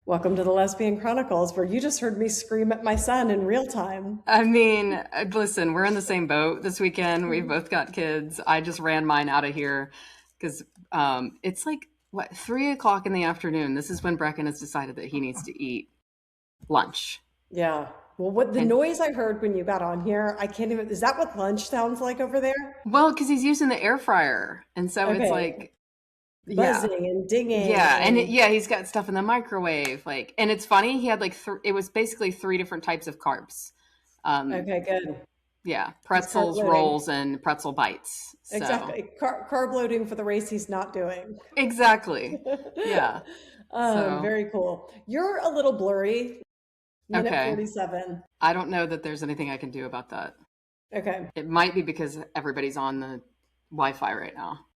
Welcome to the Lesbian Chronicles, where you just heard me scream at my son in real time. I mean, listen, we're in the same boat this weekend. We've both got kids. I just ran mine out of here because it's like, what, 3 o'clock in the afternoon. This is when Brecken has decided that he needs to eat lunch. Yeah. Well, what the And noise I heard when you got on here, I can't even. Is that what lunch sounds like over there? well, because he's using the air fryer. And so it's Okay. like, yeah. Buzzing and dinging Yeah, and and yeah, he's got stuff in the microwave, like, and it's funny. He had like it was basically three different types of carbs. Um, okay, good. yeah, He's carb pretzels, loading. rolls, and pretzel bites. So Exactly. Carb loading for the race he's not doing. exactly, yeah. So Very cool. You're a little blurry. Minute okay, 47. I don't know that there's anything I can do about that. Okay. It might be because everybody's on the Wi-Fi right now.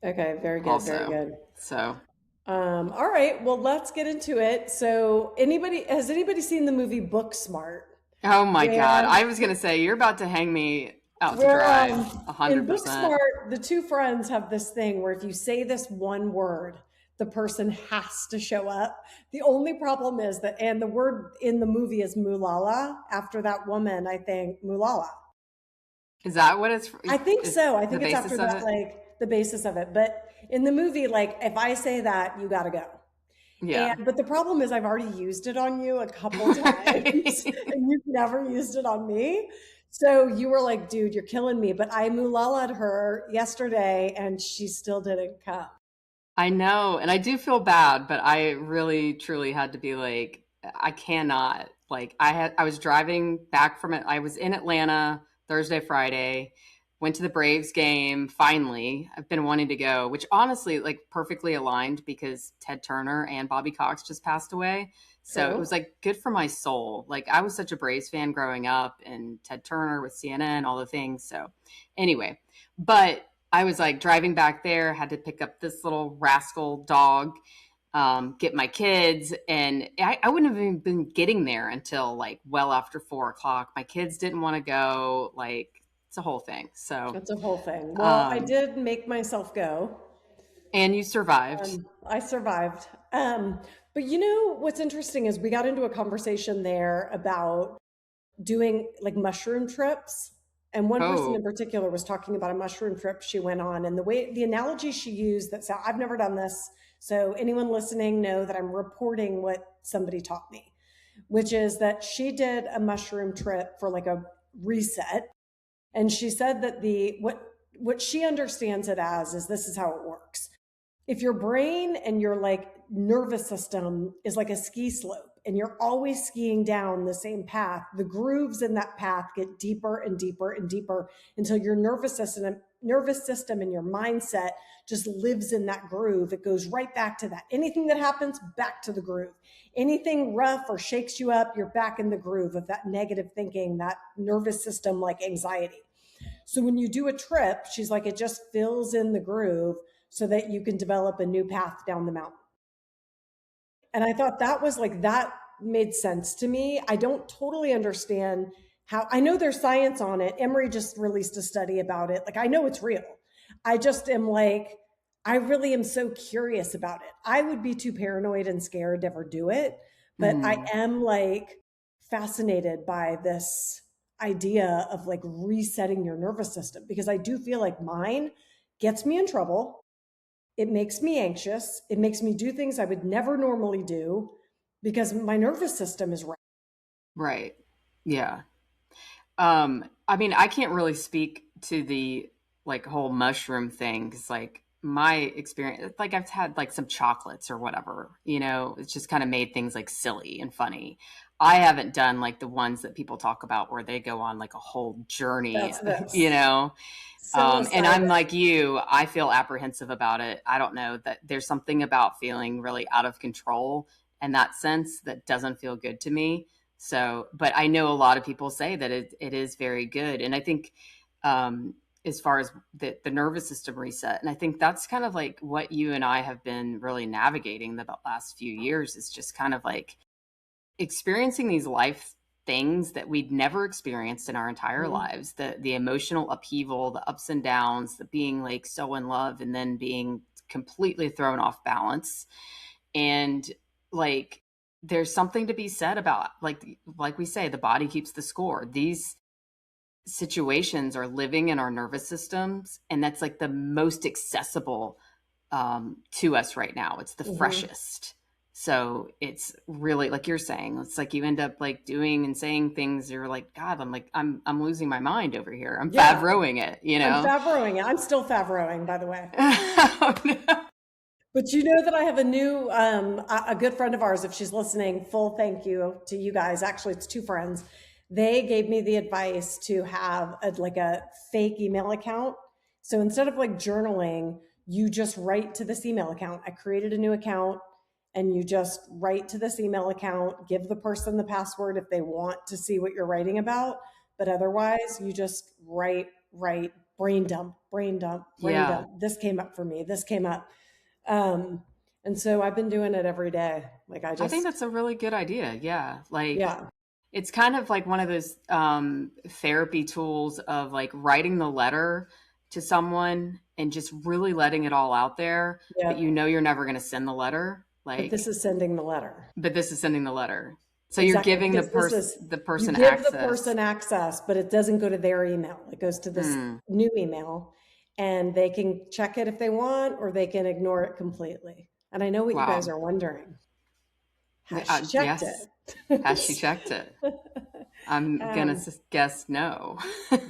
Okay. Very good. Very Also, good. so All right, well, let's get into it. So, anybody seen the movie Booksmart? oh my God, Where I was gonna say you're about to hang me out to where dry, a in hundred percent. Booksmart, the two friends have this thing where if you say this one word, the person has to show up. The only problem is that, and the word in the movie is mulala after that woman. I think mulala. Is that what it's? I think Is so. I the think it's after basis of that, it? like the basis of it. But in the movie, like if I say that, you got to go. Yeah. And but the problem is I've already used it on you a couple times and you've never used it on me. So you were like, dude, you're killing me. But I mulalaed her yesterday and she still didn't come. I know, and I do feel bad, but I really truly had to be like, I cannot. Like I was driving back from it. I was in Atlanta Thursday, Friday, went to the Braves game finally. I've been wanting to go, which honestly like perfectly aligned because Ted Turner and Bobby Cox just passed away. So it was True. like good for my soul. Like I was such a Braves fan growing up and Ted Turner with CNN, all the things. So anyway, but I was like driving back there, had to pick up this little rascal dog, get my kids, and I wouldn't have even been getting there until like well after 4 o'clock. My kids didn't want to go, like it's a whole thing. So, It's a whole thing. Well, I um, did make myself go. and you survived. I survived. But you know what's interesting is we got into a conversation there about doing like mushroom trips. And one person in Oh, particular was talking about a mushroom trip she went on. And the analogy she used that sound, I've never done this. So anyone listening know that I'm reporting what somebody taught me, which is that she did a mushroom trip for like a reset. And she said that what she understands it as is this is how it works. If your brain and your like nervous system is like a ski slope and you're always skiing down the same path, the grooves in that path get deeper and deeper and deeper until your nervous system and your mindset just lives in that groove. It goes right back to that. Anything that happens, back to the groove. Anything rough or shakes you up, you're back in the groove of that negative thinking, that nervous system like anxiety. So when you do a trip, she's like, it just fills in the groove so that you can develop a new path down the mountain. And I thought that was like, that made sense to me. I don't totally understand how, I know there's science on it. Emory just released a study about it. Like, I know it's real. I just am like, I really am so curious about it. I would be too paranoid and scared to ever do it. But I mm, am like fascinated by this idea of like resetting your nervous system because I do feel like mine gets me in trouble. It makes me anxious. It makes me do things I would never normally do because my nervous system is right. right. Yeah. I mean, I can't really speak to the like whole mushroom thing because like my experience, like I've had like some chocolates or whatever, it's just kind of made things like silly and funny. I haven't done like the ones that people talk about where they go on like a whole journey, That's you this know. And I'm psilocybin. like you, I feel apprehensive about it. I don't know that there's something about feeling really out of control in that sense that doesn't feel good to me. So, but I know a lot of people say that it is very good. And I think, as far as the nervous system reset, and I think that's kind of like what you and I have been really navigating the last few years is just kind of like experiencing these life things that we'd never experienced in our entire Mhm. lives, the emotional upheaval, the ups and downs, the being like so in love and then being completely thrown off balance, and like there's something to be said about, like we say, the body keeps the score. These situations are living in our nervous systems, and that's like the most accessible to us right now. It's the Hmm. freshest. So it's really like you're saying, it's like you end up like doing and saying things, you're like, God, I'm losing my mind over here. I'm Yeah, Favreauing it, you I'm know? Favreauing it. I'm still Favreauing, by the way. Oh, no. But you know that I have a new, a good friend of ours, if she's listening, full thank you to you guys. Actually, it's two friends. They gave me the advice to have like a fake email account. So instead of like journaling, you just write to this email account. I created a new account and you just write to this email account, give the person the password if they want to see what you're writing about. But otherwise, you just write, brain dump, brain dump, brain Yeah. dump. This came up for me. This came up. Um, and so I've been doing it every day. Like I I think just, that's a really good idea. Yeah. Like yeah, it's kind of like one of those therapy tools of like writing the letter to someone and just really letting it all out there, but yeah. you know you're never going to send the letter. But this Like, is sending the letter. but this is sending the letter. So you're Exactly. giving Because this is, the you person give the access. person access, but it doesn't go to their email. It goes to this Hmm. new email and they can check it if they want, or they can ignore it completely. And I know what you guys Wow. are wondering. Has she checked Yes. Has she it? checked it? I'm going um, to guess no.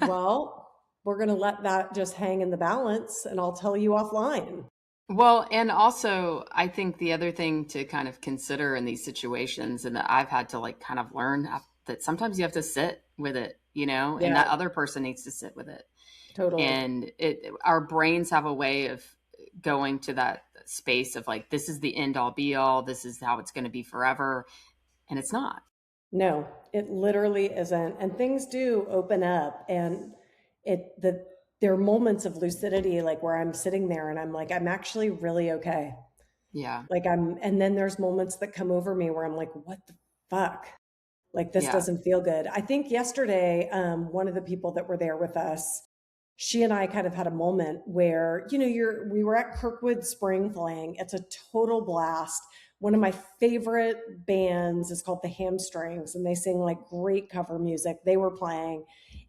well, we're going to let that just hang in the balance and I'll tell you offline. Well, and also, I think the other thing to kind of consider in these situations, and that I've had to like kind of learn that sometimes you have to sit with it, you know, and that Yeah, other person needs to sit with it. totally. And our brains have a way of going to that space of like, this is the end all be all, this is how it's going to be forever. And it's not. No, it literally isn't. And things do open up and there are moments of lucidity like where I'm sitting there and I'm like, I'm actually really okay. Yeah. And then there's moments that come over me where I'm like, what the fuck? Like this Yeah. doesn't feel good. I think yesterday, one of the people that were there with us, she and I kind of had a moment where, we were at Kirkwood Spring Fling. It's a total blast. One of my favorite bands is called the Hamstrings, and they sing like great cover music. They were playing.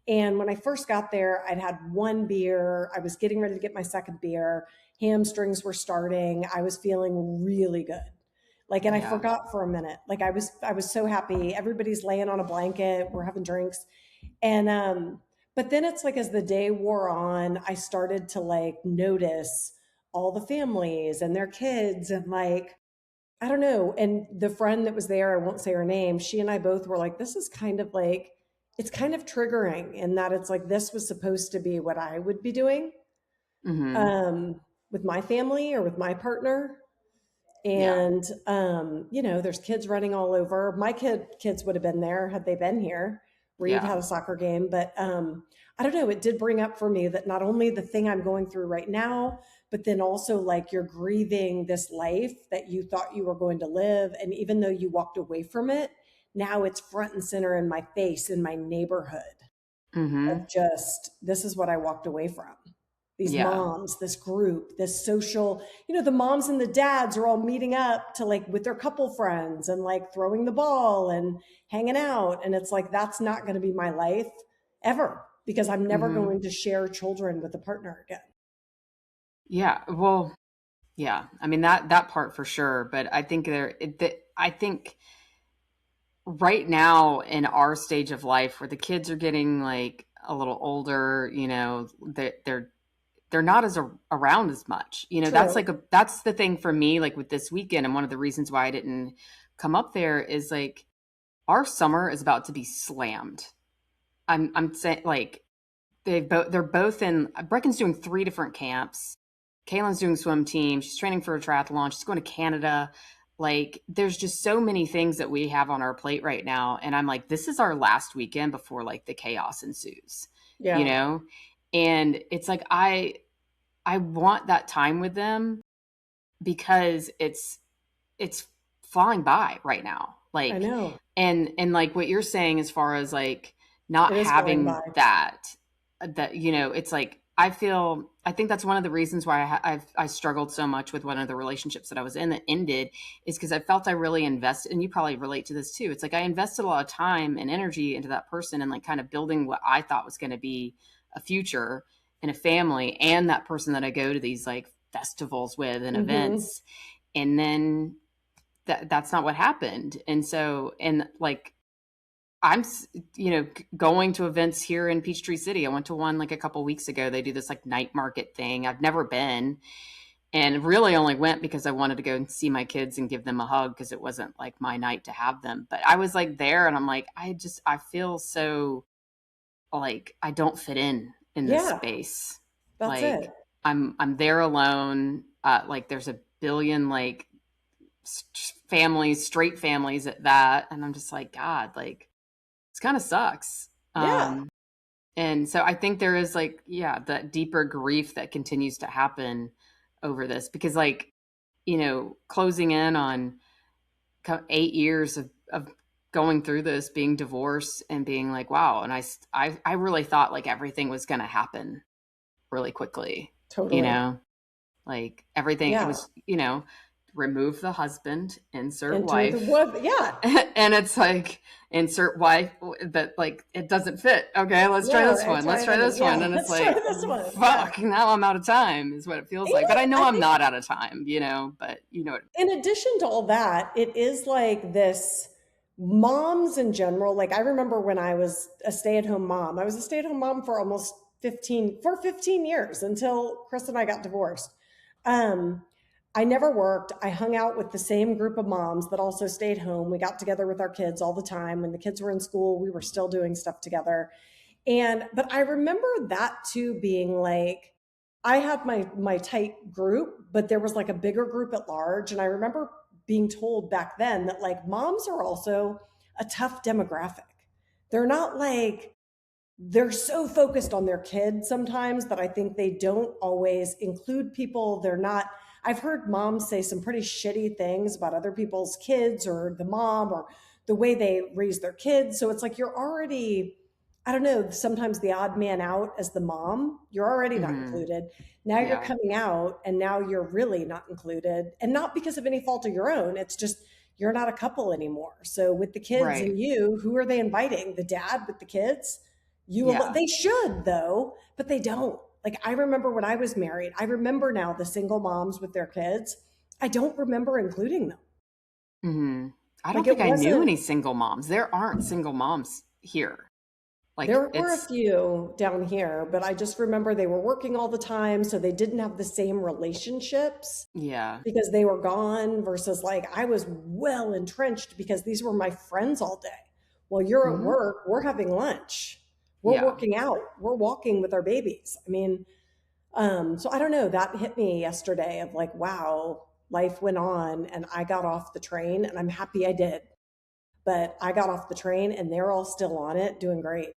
And when I first got there, I'd had one beer. I was getting ready to get my second beer. Hamstrings were starting. I was feeling really good. Like, and I Yeah. forgot for a minute. Like I was so happy. Everybody's laying on a blanket. We're having drinks. And but then it's like as the day wore on, I started to like notice all the families and their kids and like I don't know. And the friend that was there, I won't say her name, she and I both were like, this is kind of like it's kind of triggering in that it's like this was supposed to be what I would be doing Hmm. um, with my family or with my partner. Yeah. And there's kids running all over. My kids would have been there had they been here. Reed Yeah. had a soccer game, but I don't know, it did bring up for me that not only the thing I'm going through right now, but then also like you're grieving this life that you thought you were going to live, and even though you walked away from it, now it's front and center in my face in my neighborhood Hmm. of just this is what I walked away from. These Yeah. moms, this group, this social, the moms and the dads are all meeting up to like with their couple friends and like throwing the ball and hanging out. And it's like, that's not going to be my life ever because I'm never Hmm. going to share children with a partner again. Yeah. Well, yeah. I mean, that part for sure. But I think I think right now in our stage of life where the kids are getting like a little older, you know, they're not as around as much. You know, True. that's the thing for me, like with this weekend, and one of the reasons why I didn't come up there is like our summer is about to be slammed. I'm saying like they're both in. Brecken's doing 3 different camps. Kaylin's doing swim team. She's training for a triathlon. She's going to Canada. Like, there's just so many things that we have on our plate right now. And I'm like, this is our last weekend before like the chaos ensues, you Yeah, know? And it's like, I want that time with them because it's flying by right now. I Like, know. and like what you're saying as far as like not It is flying having by. that, you know, it's like I think that's one of the reasons why I struggled so much with one of the relationships that I was in that ended, is because I felt I really invested, and you probably relate to this too. It's like I invested a lot of time and energy into that person and like kind of building what I thought was going to be a future and a family, and that person that I go to these like festivals with and Mm-hmm. events. And then that's not what happened. And so, and like, I'm, going to events here in Peachtree City. I went to one like a couple weeks ago. They do this like night market thing. I've never been, and really only went because I wanted to go and see my kids and give them a hug, because it wasn't like my night to have them. But I was like there, and I'm like, I feel so like I don't fit in this Yeah, space. that's it. Like I'm there alone. Like there's a billion like families, straight families at that, and I'm just like, God, like it's kind of sucks. Yeah. And so I think there is like, yeah, that deeper grief that continues to happen over this, because like, closing in on 8 years of going through this, being divorced and being like, wow. And I really thought like everything was going to happen really quickly, you Totally. know, like everything, it Yeah. was, remove the husband, insert Enter the wife. wood. Yeah. And it's like, insert wife, that like it doesn't fit. Okay, let's try No, this one, let's try try another. this one. Yeah. And it's Let's try like, this one. Yeah. fuck, now I'm out of time is what it feels like. But I And know I I'm think not out of time, but in addition to all that, it is like this moms in general. Like I remember when I was a stay-at-home mom, I was a stay-at-home mom for almost 15 years until Chris and I got divorced. Um, I never worked. I hung out with the same group of moms that also stayed home. We got together with our kids all the time. When the kids were in school, we were still doing stuff together. But I remember that too being like, I had my tight group, but there was like a bigger group at large. And I remember being told back then that like moms are also a tough demographic. They're not like, they're so focused on their kids sometimes that I think they don't always include people. They're not, I've heard moms say some pretty shitty things about other people's kids or the mom or the way they raise their kids. So it's like you're already, I don't know, sometimes the odd man out as the mom, you're already not mm-hmm. included. Now you're Yeah, coming out and now you're really not included. And not because of any fault of your own. It's just you're not a couple anymore. So with the kids right. and you, who are they inviting? The dad with the kids? Yeah. They should though, but they don't. Like I remember when I was married, I remember now the single moms with their kids. I don't remember including them. Mm-hmm. I don't Like think it I knew wasn't, any single moms. There aren't single moms here. Like there were a it's, few down here, but I just remember they were working all the time. So they didn't have the same relationships yeah. because they were gone versus like I was well entrenched because these were my friends all day. Well, you're at Mm-hmm. work, we're having lunch, we're Yeah. working out, we're walking with our babies. I mean, so I don't know, that hit me yesterday of like, wow, life went on and I got off the train and I'm happy I did. But I got off the train and they're all still on it doing great.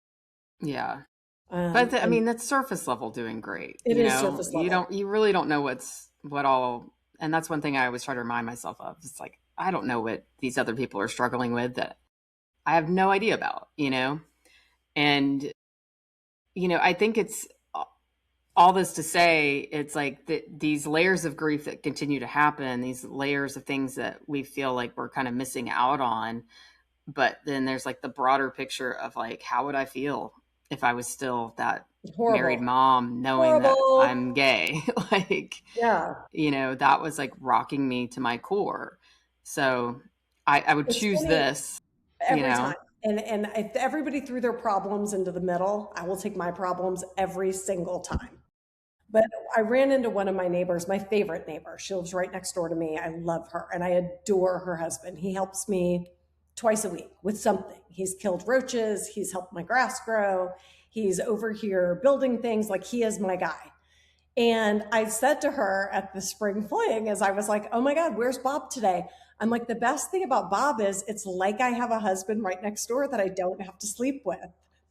Yeah. But I And mean, that's surface level doing great. it is surface level. You really don't know what all, and that's one thing I always try to remind myself of. It's like, I don't know what these other people are struggling with that I have no idea about. And, I think it's all this to say, it's like these layers of grief that continue to happen, these layers of things that we feel like we're kind of missing out on. But then there's like the broader picture of like, how would I feel if I was still that married Horrible. mom knowing that Horrible. I'm gay? Like, Yeah. that was like rocking me to my core. So I would It's choose funny this, you every time. know? And if everybody threw their problems into the middle, I will take my problems every single time. But I ran into one of my neighbors, my favorite neighbor. She lives right next door to me. I love her and I adore her husband. He helps me twice a week with something. He's killed roaches, he's helped my grass grow, he's over here building things. Like he is my guy. And I said to her at the spring fling, as I was like, oh my God, where's Bob today? I'm like, the best thing about Bob is it's like I have a husband right next door that I don't have to sleep with.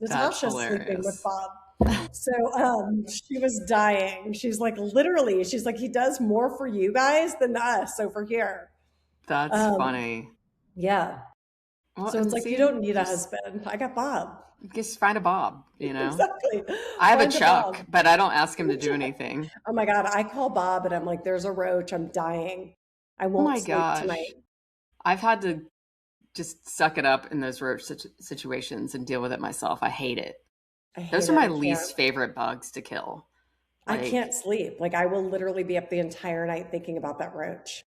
That's Natasha's sleeping with hilarious. Bob. So she was dying. She's like, literally, she's like, he does more for you guys than us over here. That's Um, funny. yeah. Well, So it's and like, you see, don't need a husband. I got Bob. just find a Bob, you know? Exactly. I have a Find a Chuck, Bob. but I don't ask him to do anything. Oh my God. I call Bob and I'm like, there's a roach. I'm dying. I Oh won't my sleep tonight. gosh. I've had to just suck it up in those roach situations and deal with it myself. I hate it. I hate Those are it. my I can't. least favorite bugs to kill. I can't Like, sleep. Like I will literally be up the entire night thinking about that roach.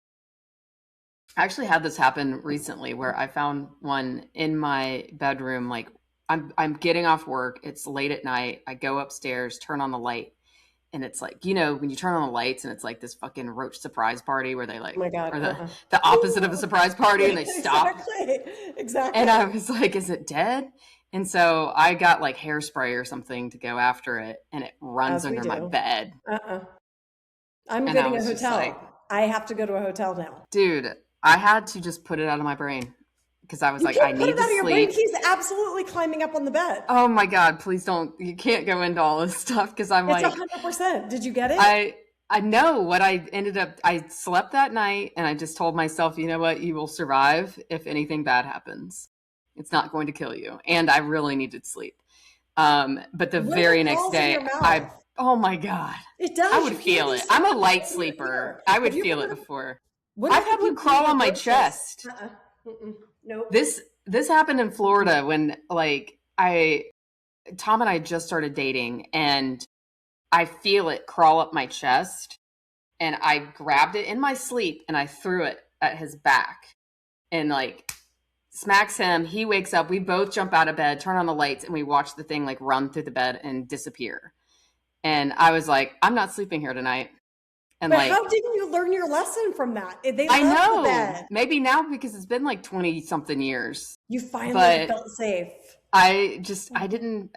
I actually had this happen recently where I found one in my bedroom. Like, I'm getting off work. It's late at night. I go upstairs, turn on the light, and it's like, when you turn on the lights and it's like this fucking roach surprise party where they Oh my like God. are the opposite of a surprise party and they stop. Exactly. And I Exactly. was like, is it dead? And so I got like hairspray or something to go after it, and it runs As we under my do. bed. Uh-uh. I'm And I getting a was just like, hotel. I have to go to a hotel now. dude, I had to just put it out of my brain because I was You like, I can't put need it to out of your brain. sleep. He's absolutely climbing up on the bed. Oh my God, please don't. You can't go into all this stuff because I'm It's like, 100%. Did you get it? I know what I ended up. I slept that night and I just told myself, you know what? You will survive if anything bad happens. It's not going to kill you. And I really needed sleep. But the What if very it next crawls in day, your mouth? oh my God, It I does. would You can't feel be it. I'm a sleeping with light it in your sleeper. ear. I would Have you feel ever it heard of before. what I've if had you one crawl on my tuberculosis? chest. Mm-mm. Nope. This happened in Florida when like Tom and I just started dating, and I feel it crawl up my chest, and I grabbed it in my sleep and I threw it at his back and like smacks him. He wakes up. We both jump out of bed, turn on the lights, and we watch the thing like run through the bed and disappear. And I was like, I'm not sleeping here tonight. And But how like, didn't you learn your lesson from that? They I love the know bed. maybe now because it's been like 20 something years, You finally but felt safe. I didn't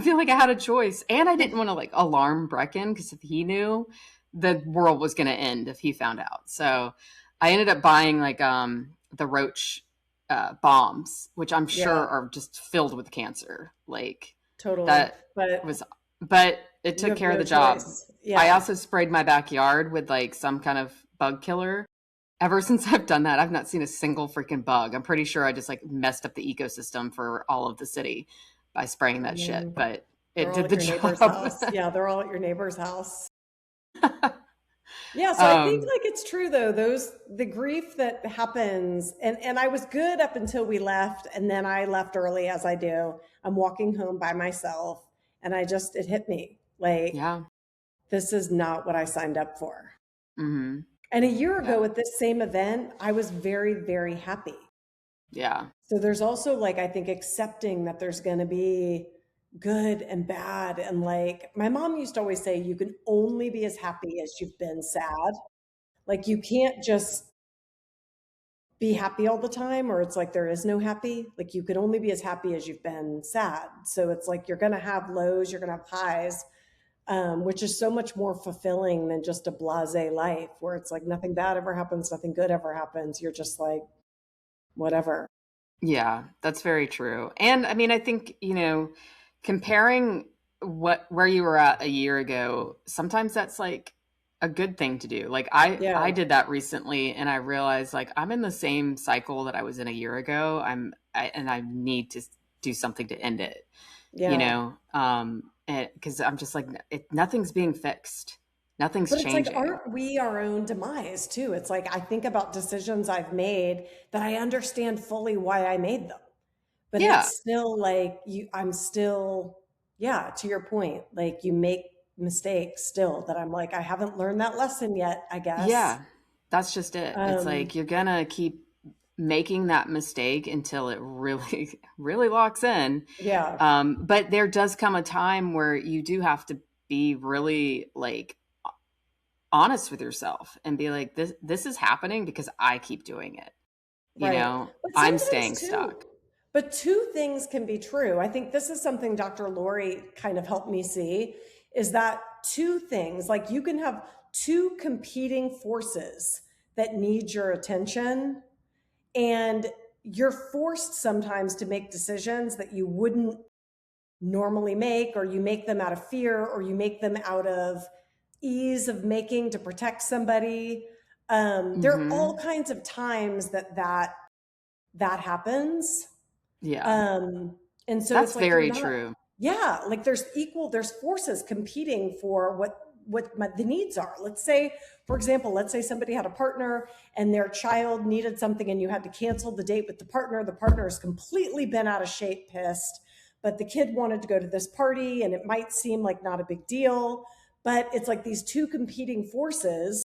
feel like I had a choice. And I didn't want to like alarm Brecken because if he knew, the world was going to end if he found out. So I ended up buying like the roach bombs, which I'm sure Yeah, are just filled with cancer. Like totally. that But was, but it you took have care of no the job. choice. I Yeah. also sprayed my backyard with like some kind of bug killer. Ever since I've done that, I've not seen a single freaking bug. I'm pretty sure I just like messed up the ecosystem for all of the city by spraying I that shit, mean, but they're it all did at the your neighbor's job. house. Yeah, they're all at your neighbor's house. Yeah, so I think um, like it's true though, the grief that happens and I was good up until we left and then I left early as I do. I'm walking home by myself and it hit me like yeah. this is not what I signed up for. Hmm. And a year Yeah. ago at this same event, I was very, very happy. Yeah. So there's also like, I think accepting that there's going to be good and bad. And like my mom used to always say, you can only be as happy as you've been sad. Like you can't just be happy all the time, or it's like there is no happy. Like you can only be as happy as you've been sad. So it's like you're going to have lows, you're going to have highs, which is so much more fulfilling than just a blase life where it's like nothing bad ever happens, nothing good ever happens. You're just like, whatever. Yeah, that's very true. And I mean, I think, comparing where you were at a year ago, sometimes that's like a good thing to do. Like I Yeah. did that recently and I realized like I'm in the same cycle that I was in a year ago. And I need to do something to end it, Yeah. because I'm just like nothing's being fixed. Nothing's But it's like, changing. aren't we our own demise too? It's like, I think about decisions I've made that I understand fully why I made them. But Yeah. it's still like, I'm still, yeah, to your point, like you make mistakes still that I'm like, I haven't learned that lesson yet, I guess. Yeah. That's just it. It's Um, like you're gonna keep making that mistake until it really, really locks in. yeah, But there does come a time where you do have to be really like honest with yourself and be like, this is happening because I keep doing it. right. But I'm sometimes staying too, stuck. but two things can be true. I think this is something Dr. Lori kind of helped me see is that two things, like you can have two competing forces that need your attention, and you're forced sometimes to make decisions that you wouldn't normally make, or you make them out of fear, or you make them out of ease of making to protect somebody. There are all Hmm. kinds of times that happens. Yeah. Um, and so it's That's like you're very not, true. yeah, like there's forces competing for the needs are. Let's say, for example, let's say somebody had a partner and their child needed something and you had to cancel the date with the partner. The partner is completely bent out of shape, pissed, but the kid wanted to go to this party and it might seem like not a big deal, but it's like these two competing forces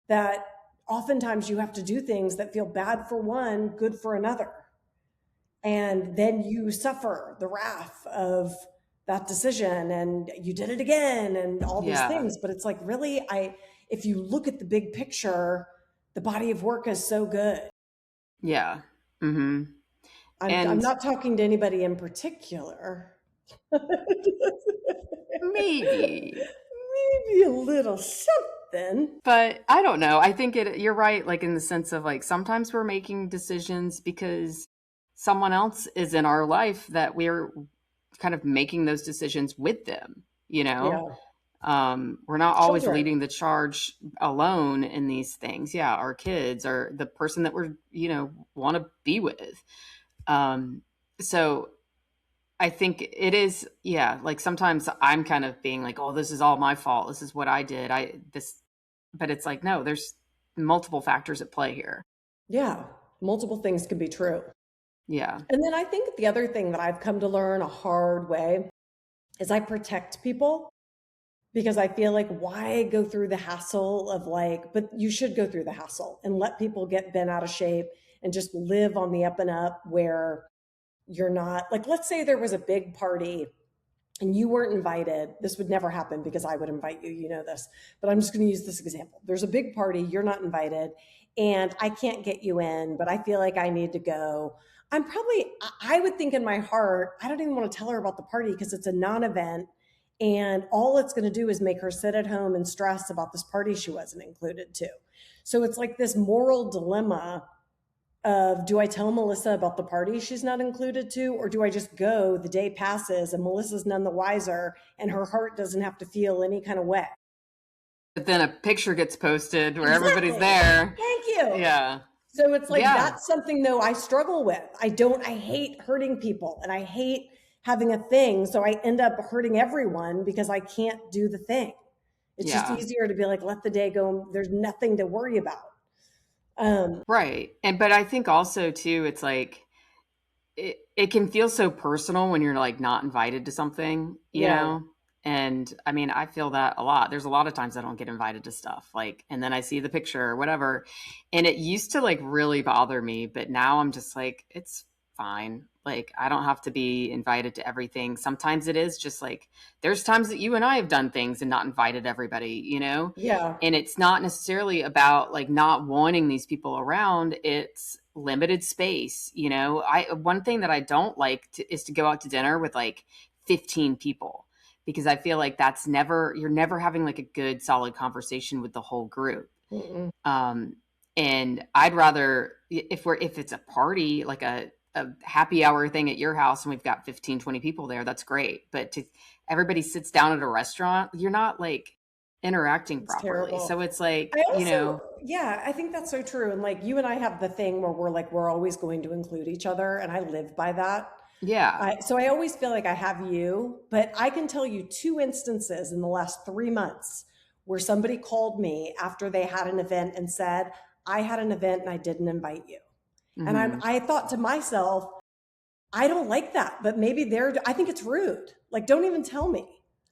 that oftentimes you have to do things that feel bad for one, good for another. And then you suffer the wrath of that decision and you did it again and all these Yeah. things. But it's like, really, if you look at the big picture, the body of work is so good. Yeah. Hmm. I'm And not talking to anybody in particular. maybe, Maybe a little something. but I don't know. I think you're right, like in the sense of like sometimes we're making decisions because someone else is in our life that we're kind of making those decisions with them, you know? Yeah. We're not always Children. leading the charge alone in these things. Yeah, our kids or the person that we're, want to be with. Um, so I think it is, yeah, like sometimes I'm kind of being like, oh, this is all my fault. This is what I did. But it's like, no, there's multiple factors at play here. Yeah. Multiple things can be true. Yeah. And then I think the other thing that I've come to learn a hard way is I protect people because I feel like why go through the hassle of like, but you should go through the hassle and let people get bent out of shape and just live on the up and up where you're not like, let's say there was a big party and you weren't invited. This would never happen because I would invite you, you know this, but I'm just going to use this example. There's a big party, you're not invited, and I can't get you in, but I feel like I need to go. I would think in my heart, I don't even want to tell her about the party because it's a non event. And all it's going to do is make her sit at home and stress about this party she wasn't included to. So it's like this moral dilemma of do I tell Melissa about the party she's not included to, or do I just go, the day passes and Melissa's none the wiser and her heart doesn't have to feel any kind of way. But then a picture gets posted where everybody's Exactly. there. Thank you. Yeah. So it's like Yeah. that's something though I struggle with. I hate hurting people and I hate having a thing. So I end up hurting everyone because I can't do the thing. It's just Yeah. easier to be like, let the day go. There's nothing to worry about. Um, Right. But I think also too, it's like it can feel so personal when you're like not invited to something, you yeah. know? And I mean, I feel that a lot. There's a lot of times I don't get invited to stuff, like, and then I see the picture or whatever. And it used to like really bother me, but now I'm just like, it's fine. Like, I don't have to be invited to everything. Sometimes it is just like, there's times that you and I have done things and not invited everybody, you know? Yeah. And it's not necessarily about like not wanting these people around. It's limited space, you know. I One thing that I don't like is to go out to dinner with like 15 people because I feel like you're never having like a good solid conversation with the whole group. Mm-mm. um and I'd rather, if it's a party like a happy hour thing at your house and we've got 15, 20 people there, that's great. But to everybody sits down at a restaurant, you're not like interacting It's properly. terrible. So it's like, I also, yeah, I think that's so true. And like you and I have the thing where we're always going to include each other, and I live by that. yeah. So I always feel like I have you, but I can tell you two instances in the last 3 months where somebody called me after they had an event and said, "I had an event and I didn't invite you." And Hmm. I thought to myself, I don't like that, but maybe I think it's rude. Like, don't even tell me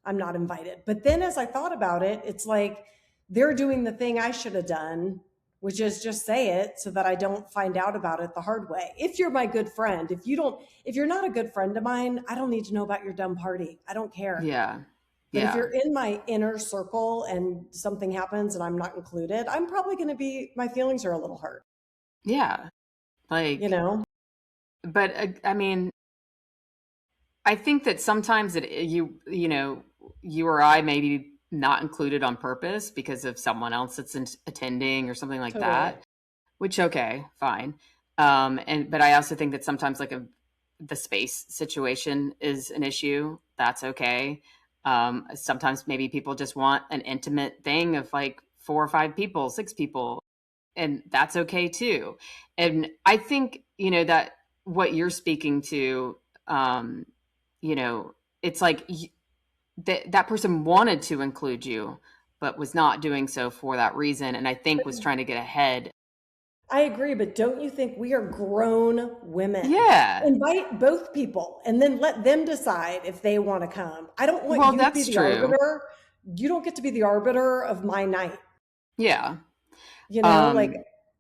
I'm not invited. But then as I thought about it, it's like they're doing the thing I should have done, which is just say it so that I don't find out about it the hard way. If you're my good friend, if you're not a good friend of mine, I don't need to know about your dumb party. I don't care. Yeah. But if Yeah. you're in my inner circle and something happens and I'm not included, I'm probably going to my feelings are a little hurt, Yeah. you Like, know? but I mean, I think that sometimes you or I maybe not included on purpose because of someone else that's attending or something like Totally. that, which, okay, fine. But I also think that sometimes like the space situation is an issue. That's okay. Sometimes maybe people just want an intimate thing of like 4 or 5 people, 6 people, and that's okay too. And I think, that what you're speaking to, you know, it's like that person wanted to include you, but was not doing so for that reason. And I think was trying to get ahead. I agree, but don't you think we are grown women? Yeah. Invite both people and then let them decide if they want to come. I don't want Well, you to be that's the true. arbiter. You don't get to be the arbiter of my night. Yeah. You know, like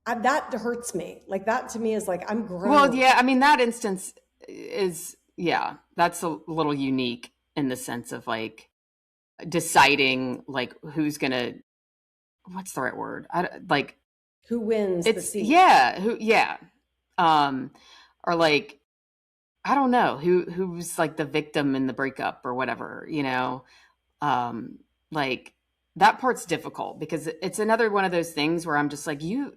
Um, that hurts me. Like that to me is like, I'm well, grown. yeah, I mean, that instance is, yeah, that's a little unique in the sense of like deciding like who's gonna, what's the right word? Like, Who wins the it's, seat? yeah, yeah. Um, or like, I don't know who's like the victim in the breakup or whatever, you know? Um, like that part's difficult because it's another one of those things where I'm just like, you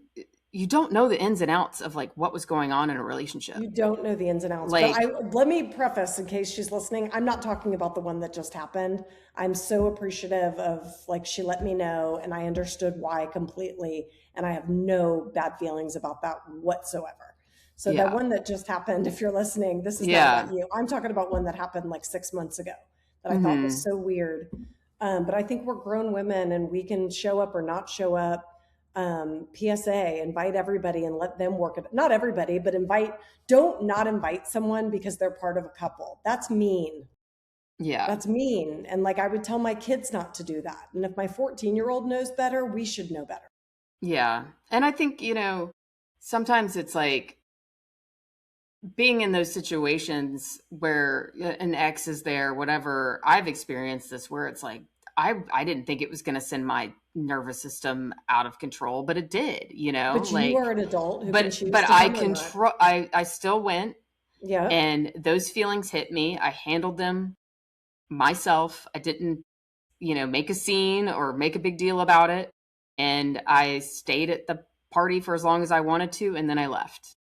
don't know the ins and outs of like what was going on in a relationship. You don't know the ins and outs, but Like, let me preface in case she's listening. I'm not talking about the one that just happened. I'm so appreciative of like she let me know and I understood why completely and I have no bad feelings about that whatsoever. So that yeah, one that just happened, if you're listening, this is not about yeah, you. I'm talking about one that happened like 6 months ago that I thought was hmm, so weird. But I think we're grown women and we can show up or not show up. PSA, invite everybody and let them work it. Not everybody, but don't not invite someone because they're part of a couple. That's mean. yeah, That's mean. And like I would tell my kids not to do that. And if my 14-year-old knows better, we should know better. yeah. And I think, you know, sometimes it's like being in those situations where an ex is there, whatever. I've experienced this where it's like I didn't think it was going to send my nervous system out of control, but it did, you know, But you are like an adult who can choose but to I come or not. control I still went, Yeah. and those feelings hit me. I handled them myself. I didn't, you know, make a scene or make a big deal about it. And I stayed at the party for as long as I wanted to, and then I left,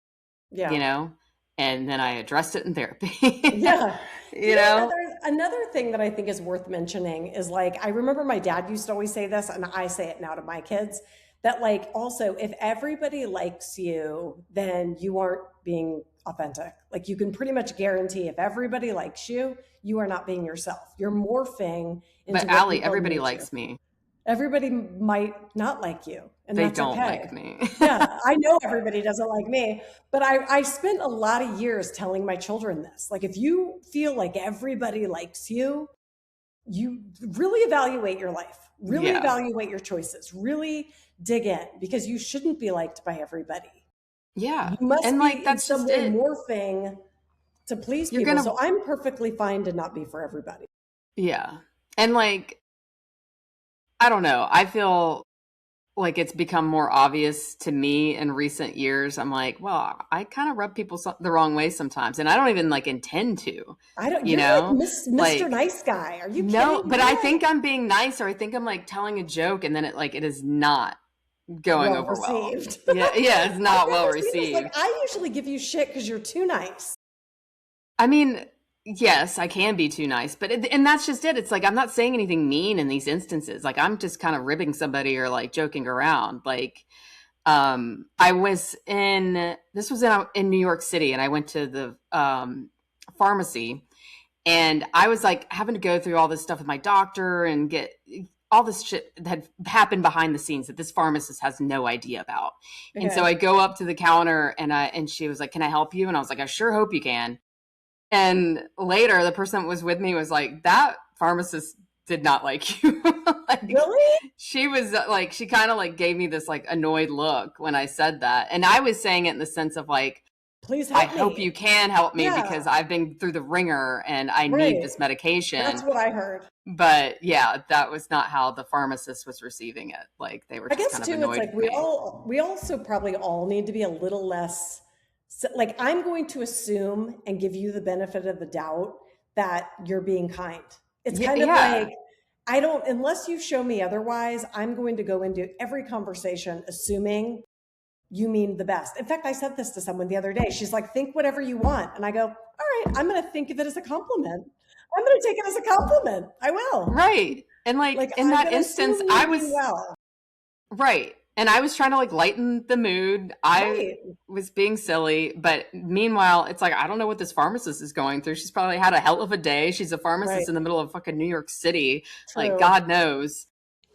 you Yeah. know, and then I addressed it in therapy, Yeah. you know? Another thing that I think is worth mentioning is like I remember my dad used to always say this, and I say it now to my kids, that like also if everybody likes you, then you aren't being authentic. Like you can pretty much guarantee if everybody likes you, you are not being yourself. You're morphing But into what Allie, people everybody need you. likes me. Everybody might not like you, and They that's don't like okay. me. Yeah, I know everybody doesn't like me, but I spent a lot of years telling my children this. Like, if you feel like everybody likes you really evaluate your life, really Yeah. evaluate your choices, really dig in because you shouldn't be liked by everybody. Yeah. You must And like be in that's some just way it. morphing to please You're people. gonna So I'm perfectly fine to not be for everybody. yeah. And like I don't know. I feel like it's become more obvious to me in recent years. I'm like, well, I kind of rub people the wrong way sometimes, and I don't even like intend to, I don't, you you're like know? Mr. Like, Nice Guy. Are you no, kidding? but You're I like think I'm being nice, or I think I'm like telling a joke, and then it is not going well over well. received. Yeah, yeah, it's I've not well never seen this. Like, received. I usually give you shit because you're too nice. I mean, yes, I can be too nice, but and that's just it. It's like I'm not saying anything mean in these instances. Like I'm just kind of ribbing somebody or like joking around. Like I was in this was in New York City, and I went to the pharmacy, and I was like having to go through all this stuff with my doctor and get all this shit that had happened behind the scenes that this pharmacist has no idea about. And so Okay. I go up to the counter, and she was like, "Can I help you?" And I was like, "I sure hope you can." And later, the person that was with me was like, "That pharmacist did not like you." Like, Really? she was like, she kind of like gave me this like annoyed look when I said that. And I was saying it in the sense of like, Please I help hope me. you can help me Yeah. because I've been through the ringer and I need Right. this That's medication. what I heard. But yeah, that was not how the pharmacist was receiving it. Like, they were I just guess kind of too, it's annoyed like with me. we also probably all need to be a little less like I'm going to assume and give you the benefit of the doubt that you're being kind. It's Yeah. kind of like Yeah. I don't unless you show me otherwise, I'm going to go into every conversation assuming you mean the best. In fact, I said this to someone the other day. She's like, think whatever you want. And I go, all right, I'm going to think of it as a compliment. I'm going to take it as a compliment. I will. Right. And like Like, in I'm that going to instance, assume I you mean was well. right. And I was trying to like lighten the mood. I Right. was being silly, but meanwhile, it's like I don't know what this pharmacist is going through. She's probably had a hell of a day. She's a pharmacist Right. in the middle of fucking New York City. Like True. God knows.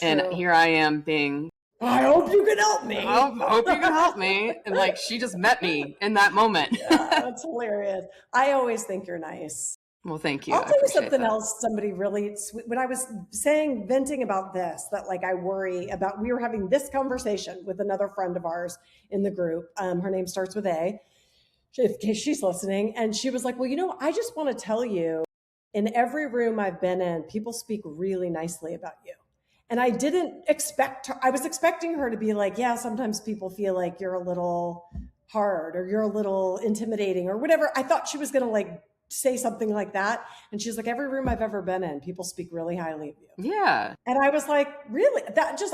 And True. here I am being, I hope you can help I me. hope you can help me. And like she just met me in that moment. Yeah, that's hilarious. I always think you're nice. Well, thank you. I'll I tell you appreciate something that. else. Somebody really sweet. When I was saying, venting about this, that like I worry about, we were having this conversation with another friend of ours in the group. Her name starts with A, in case she's listening. And she was like, well, I just want to tell you, in every room I've been in, people speak really nicely about you. And I didn't expect her, I was expecting her to be like, yeah, sometimes people feel like you're a little hard or you're a little intimidating or whatever. I thought she was going to like say something like that. And she's like, every room I've ever been in, people speak really highly of you. Yeah. And I was like, really?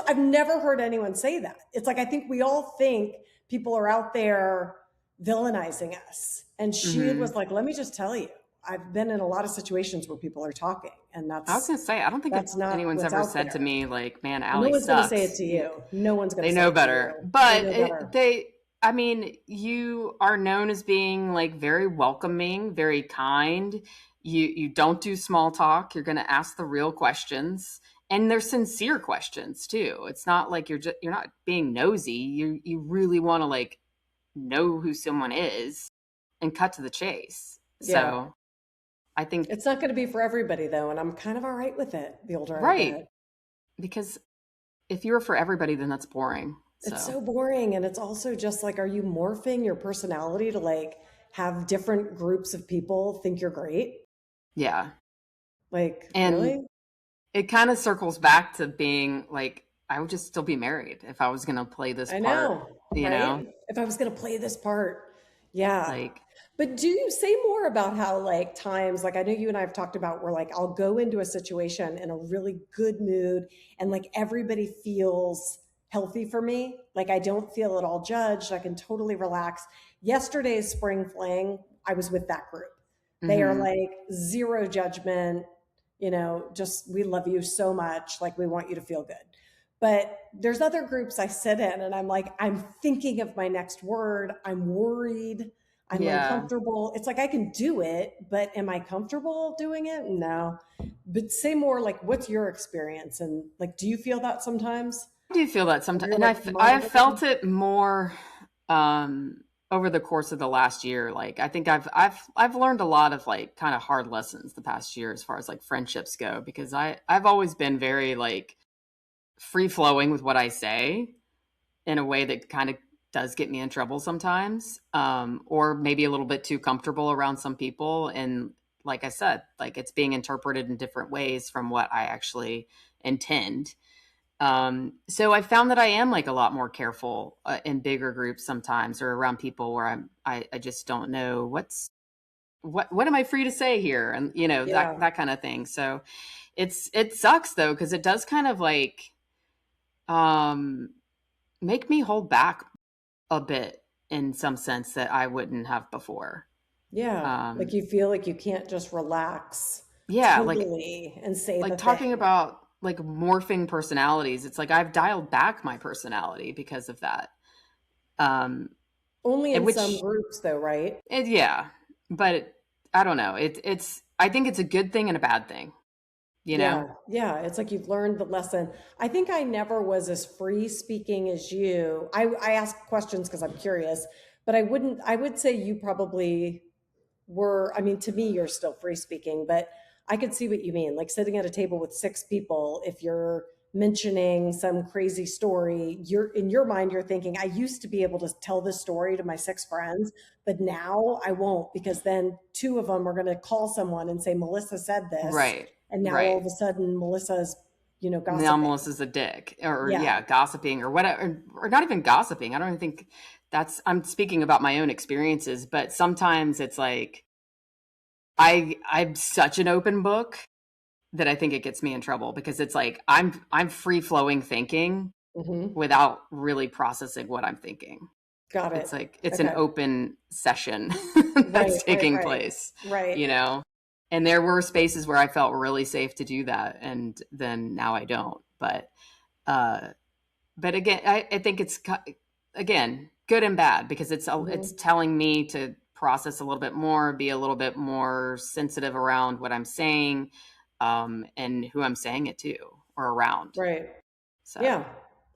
I've never heard anyone say that. It's like, I think we all think people are out there villainizing us. And she Hmm. was like, let me just tell you, I've been in a lot of situations where people are talking, and I was gonna say, I don't think that's not anyone's what's ever out said to there. me like, "Man, And no Allie one's going to say it sucks." to you. No one's going They to say know it to better, you. They but know better. I mean, you are known as being like very welcoming, very kind. You don't do small talk. You're going to ask the real questions, and they're sincere questions too. It's not like you're not being nosy. You really want to like know who someone is and cut to the chase. Yeah. So I think It's not going to be for everybody, though. And I'm kind of all right with it the older I right, get. because if you were for everybody, then that's boring. It's So so boring. And it's also just like, are you morphing your personality to like have different groups of people think you're great? yeah, Like, and really? it kind of circles back to being like I would just still be married if I was going to play this I part, know, you know? right? If I was going to play this part. Yeah. Like But do you say more about how, like, times, like, I know you and I have talked about where, like, I'll go into a situation in a really good mood and, like, everybody feels healthy for me. Like, I don't feel at all judged. I can totally relax. Yesterday's spring fling, I was with that group. They are mhm. like zero judgment, just we love you so much. Like, we want you to feel good. But there's other groups I sit in and I'm like, I'm thinking of my next word. I'm worried. I'm Yeah. uncomfortable. It's like I can do it, but am I comfortable doing it? No. But say more like, what's your experience? And like, do you feel that sometimes? I do feel that Where sometimes, you're and like I've monitoring? felt it more um over the course of the last year. Like I think I've learned a lot of like kind of hard lessons the past year as far as like friendships go because I've always been very like free flowing with what I say in a way that kind of does get me in trouble sometimes, or maybe a little bit too comfortable around some people. And like I said, like it's being interpreted in different ways from what I actually intend. So I found that I am like a lot more careful in bigger groups sometimes, or around people where I just don't know what am I free to say here, and Yeah. that kind of thing. So it sucks though because it does kind of like um, make me hold back a bit in some sense that I wouldn't have before. Yeah. Like Um, you feel like you can't just relax yeah, totally and say like the talking thing. about like morphing personalities. It's like I've dialed back my personality because of that. Um, Only in some which groups, though, right? yeah, but I don't know. It's I think it's a good thing and a bad thing. You know? Yeah, yeah. It's like you've learned the lesson. I think I never was as free speaking as you. I ask questions because I'm curious, but I would say you probably were, I mean, to me, you're still free speaking, but I could see what you mean. Like sitting at a table with six people, if you're mentioning some crazy story, you're in your mind, you're thinking, I used to be able to tell this story to my six friends, but now I won't because then two of them are going to call someone and say, Melissa said this. Right. And now all Right. of a sudden, Melissa's, Now gossiping. Melissa's a dick, or Yeah. yeah, gossiping or whatever, or not even gossiping. I don't even think I'm speaking about my own experiences, but sometimes it's like I'm such an open book that I think it gets me in trouble because it's like I'm free flowing thinking Hmm. without really processing what I'm thinking. Got it. It's like it's an Okay. open session Right, that's right, taking right, place, right. you know. And there were spaces where I felt really safe to do that, and then now I don't. Uh, but again, I think it's again good and bad because it's Mhm. telling me to process a little bit more, be a little bit more sensitive around what I'm saying, and who I'm saying it to or around. Right. So, Yeah.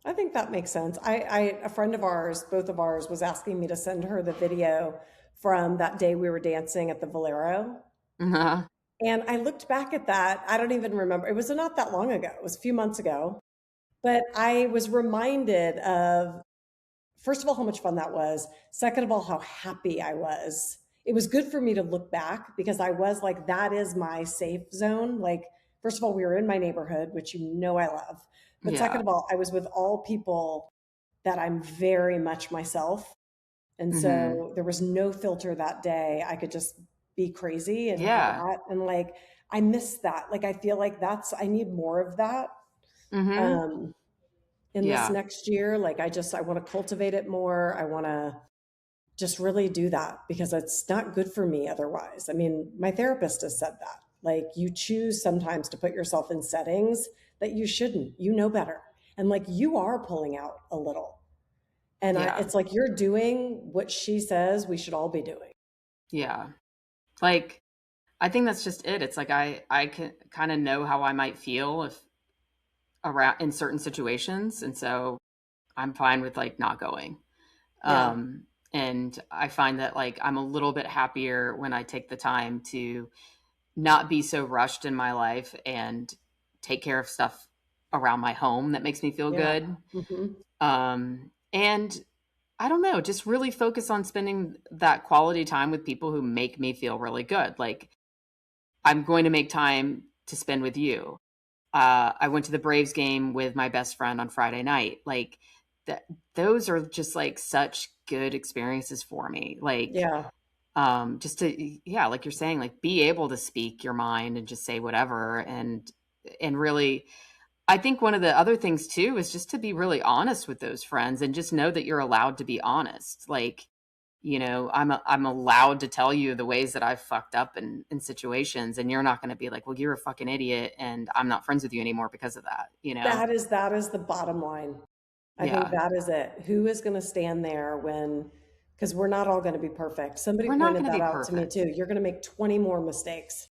I think that makes sense. A friend of ours, both of ours, was asking me to send her the video from that day we were dancing at the Valero. And I looked back at that. I don't even remember. It was not that long ago. It was a few months ago. But I was reminded of, first of all, how much fun that was. Second of all, how happy I was. It was good for me to look back because I was like, that is my safe zone. Like, first of all, we were in my neighborhood, which you know I love. But yeah. second of all, I was with all people that I'm very much myself. And Hmm. so there was no filter that day. I could just be crazy and have Yeah. at. And like, I miss that. Like, I feel like I need more of that. Hmm. Um, in this Yeah. next year. Like I want to cultivate it more. I want to just really do that because it's not good for me otherwise. I mean, my therapist has said that. Like you choose sometimes to put yourself in settings that you shouldn't. You know better. And like you are pulling out a little. And Yeah. it's like you're doing what she says we should all be doing. Yeah. Like, I think that's just it. It's like I can kind of know how I might feel if around in certain situations, and so I'm fine with like not going. Yeah. And I find that like I'm a little bit happier when I take the time to not be so rushed in my life and take care of stuff around my home that makes me feel Yeah. good. Hmm. And I don't know, just really focus on spending that quality time with people who make me feel really good. Like I'm going to make time to spend with you. I went to the Braves game with my best friend on Friday night. Like that, those are just like such good experiences for me. Like, Yeah. just to, yeah, like you're saying, like be able to speak your mind and just say whatever. And really, I think one of the other things too is just to be really honest with those friends and just know that you're allowed to be honest. Like, I'm allowed to tell you the ways that I've fucked up in situations, and you're not going to be like, well, you're a fucking idiot, and I'm not friends with you anymore because of that. That is the bottom line. I think Yeah, that is it. Who is going to stand there when, because we're not all going to be perfect. Somebody we're not pointed going to that be out to me perfect. too. You're going to make 20 more mistakes.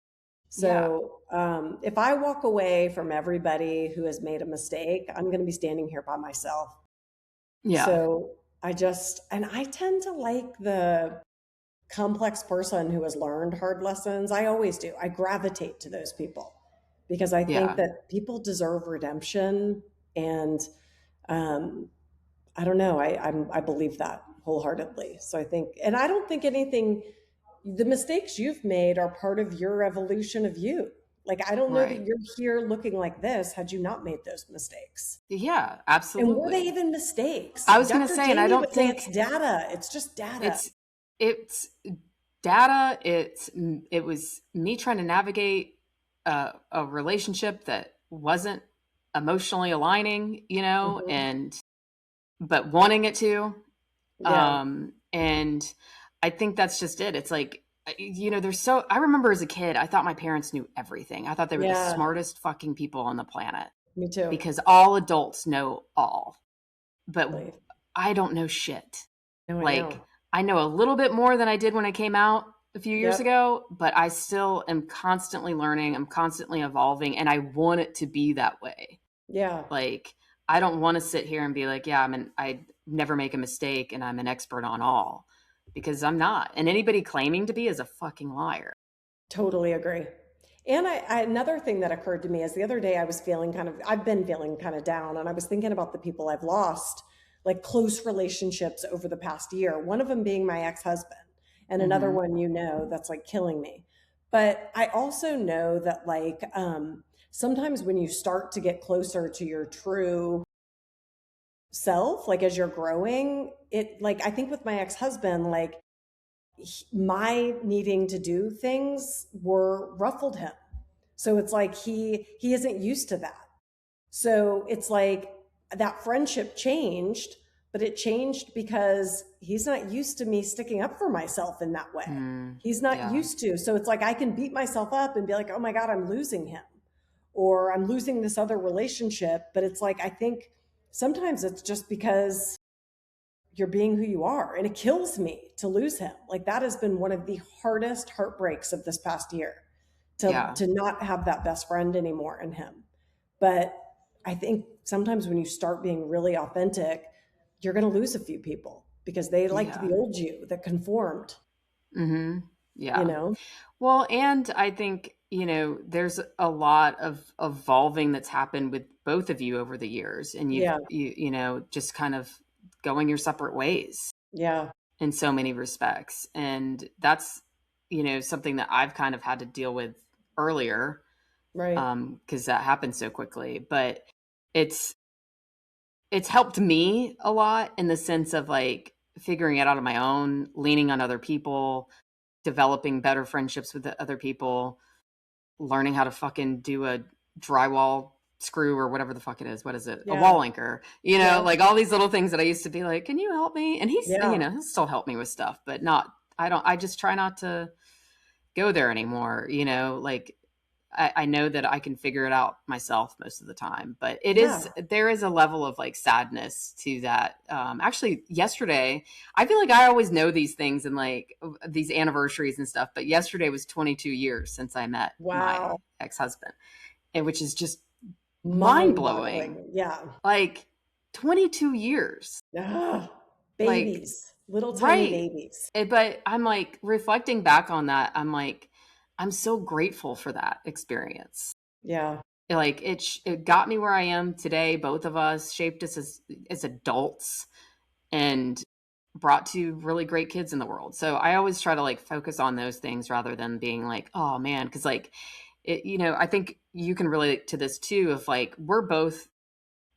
Yeah, So if I walk away from everybody who has made a mistake, I'm going to be standing here by myself. yeah, So and I tend to like the complex person who has learned hard lessons. I always do. I gravitate to those people because I think yeah. that people deserve redemption. And um, I don't know. I believe that wholeheartedly. So I think, and I don't think anything. The mistakes you've made are part of your evolution of you. Like I don't know that Right. you're here looking like this had you not made those mistakes. Yeah, And were they absolutely. even mistakes? I was going to Dr. say, and I Jamie don't would say it's think data. It's just data. it's it's data. It was me trying to navigate a relationship that wasn't emotionally aligning, Hmm. and but wanting it to. Yeah. And I think that's just it. It's like, I remember as a kid, I thought my parents knew everything. I thought they were the Yeah. smartest fucking people on the planet Me too. because all adults know all. But Believe. I don't know shit. No, I Like, know. I know a little bit more than I did when I came out a few years Yep. ago, but I still am constantly learning. I'm constantly evolving, and I want it to be that way. Yeah. Like, I don't want to sit here and be like, yeah, I never make a mistake and I'm an expert on all because I'm not. And anybody claiming to be is a fucking liar. Totally agree. And another thing that occurred to me is the other day I've been feeling kind of down, and I was thinking about the people I've lost, like close relationships over the past year. One of them being my ex husband, and another Hmm. one, that's like killing me. But I also know that, like, sometimes when you start to get closer to your true self, like as you're growing, like, I think with my ex husband, like, my needing to do things were ruffled him. So it's like he isn't used to that. So it's like that friendship changed, but it changed because he's not used to me sticking up for myself in that way. Mm, He's not yeah. used to. So it's like I can beat myself up and be like, "Oh my god, I'm losing him." Or I'm losing this other relationship, but it's like I think sometimes it's just because you're being who you are. And it kills me to lose him. Like that has been one of the hardest heartbreaks of this past year Yeah. to not have that best friend anymore in him. But I think sometimes when you start being really authentic, you're going to lose a few people because they liked Yeah. the old you that conformed, Mm-hmm. you Yeah. know? Well, and I think, there's a lot of evolving that's happened with both of you over the years, and Yeah. just kind of going your separate ways Yeah. in so many respects. And that's, something that I've kind of had to deal with earlier, Right. because that happened so quickly. But it's it's helped me a lot in the sense of like figuring it out on my own, leaning on other people, developing better friendships with the other people, learning how to fucking do a drywall screw or whatever the fuck it is. What is it? A Yeah. wall anchor. Yeah. Like all these little things that I used to be like, can you help me? And Yeah. he'll still help me with stuff, but I just try not to go there anymore. Like I know that I can figure it out myself most of the time, but Yeah. there is a level of like sadness to that. Actually, yesterday, I feel like I always know these things and like these anniversaries and stuff, but yesterday was 22 years since I met my Wow. ex-husband, and which is just mind Mind blowing. boggling. Yeah. Like 22 years, Ah, like, babies, little tiny right. babies. But I'm like reflecting back on that. I'm like, I'm so grateful for that experience. Yeah. Like it got me where I am today. Both of us shaped us as adults and brought two really great kids in the world. So I always try to like focus on those things rather than being like, oh man, because like I think you can relate to this too. Of like we're both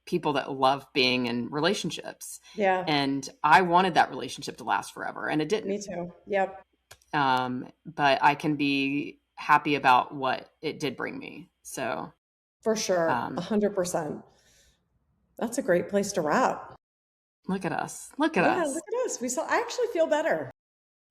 people that love being in relationships, Yeah. and I wanted that relationship to last forever, and it didn't. Me too. Yep. But I can be happy about what it did bring me. So. For sure. Um, 100%. That's a great place to wrap. Look at us. Look at Yeah. us. Look at us. I actually feel better.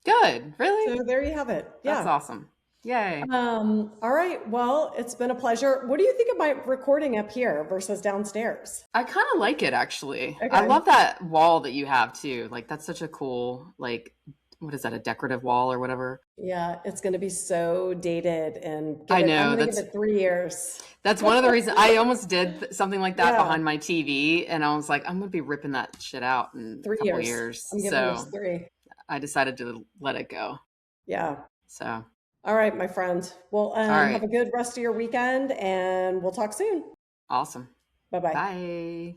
Good. Really? So there you have it. That's Yeah. awesome. Yay. All right. Well, it's been a pleasure. What do you think of my recording up here versus downstairs? I kind of like it actually. I Okay. love that wall that you have too. Like that's such a cool, like, what is that, a decorative wall or whatever? Yeah, it's going to be so dated and I I'm know. going to give it 3 years. That's one of the reasons I almost did something like that Yeah, behind my TV, and I was like, I'm gonna be ripping that shit out in a three couple years. years. I'm giving this So 3. I decided to let it go. Yeah. So All right, my friend. Well, all have right. a good rest of your weekend and we'll talk soon. Awesome. Bye bye. Bye.